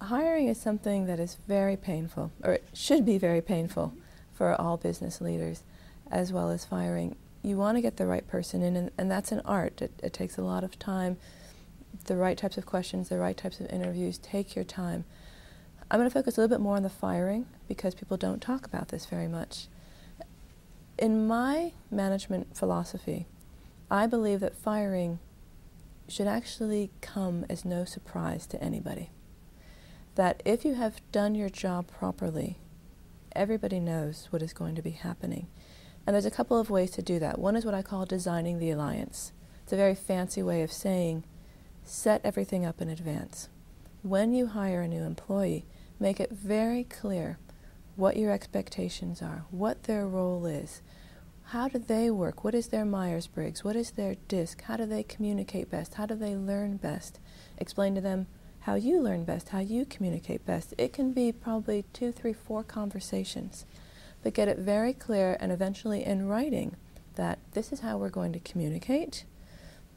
Hiring is something that is very painful, or it should be very painful for all business leaders, as well as firing. You want to get the right person in, and that's an art. It takes a lot of time. The right types of questions, the right types of interviews, take your time. I'm going to focus a little bit more on the firing because people don't talk about this very much. In my management philosophy, I believe that firing should actually come as no surprise to anybody. That if you have done your job properly, everybody knows what is going to be happening. And there's a couple of ways to do that. One is what I call designing the alliance. It's a very fancy way of saying set everything up in advance. When you hire a new employee, make it very clear what your expectations are, what their role is, how do they work, what is their Myers-Briggs, what is their DISC, how do they communicate best, how do they learn best. Explain to them how you learn best, how you communicate best. It can be probably 2, 3, 4 conversations, but get it very clear and eventually in writing that this is how we're going to communicate.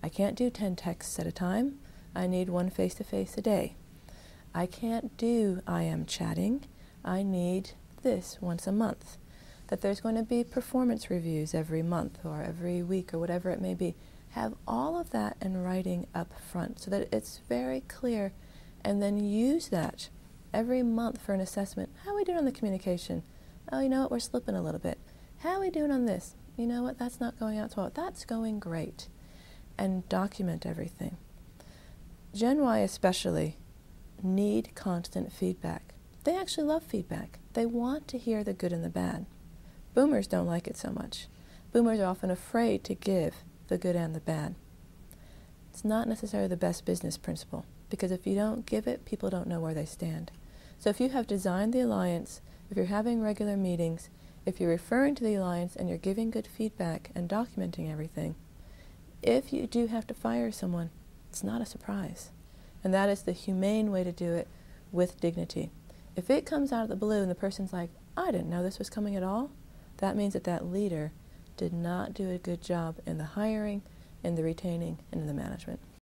I can't do 10 texts at a time. I need 1 face-to-face a day. I can't do I am chatting. I need this once a month. That there's going to be performance reviews every month or every week or whatever it may be. Have all of that in writing up front so that it's very clear, and then use that every month for an assessment. How are we doing on the communication? Oh, you know what, we're slipping a little bit. How are we doing on this? You know what, that's not going out so well. That's going great. And document everything. Gen Y especially need constant feedback. They actually love feedback. They want to hear the good and the bad. Boomers don't like it so much. Boomers are often afraid to give the good and the bad. It's not necessarily the best business principle, because if you don't give it, people don't know where they stand. So if you have designed the alliance, if you're having regular meetings, if you're referring to the alliance and you're giving good feedback and documenting everything, if you do have to fire someone, it's not a surprise. And that is the humane way to do it, with dignity. If it comes out of the blue and the person's like, I didn't know this was coming at all, that means that that leader did not do a good job in the hiring, in the retaining, and in the management.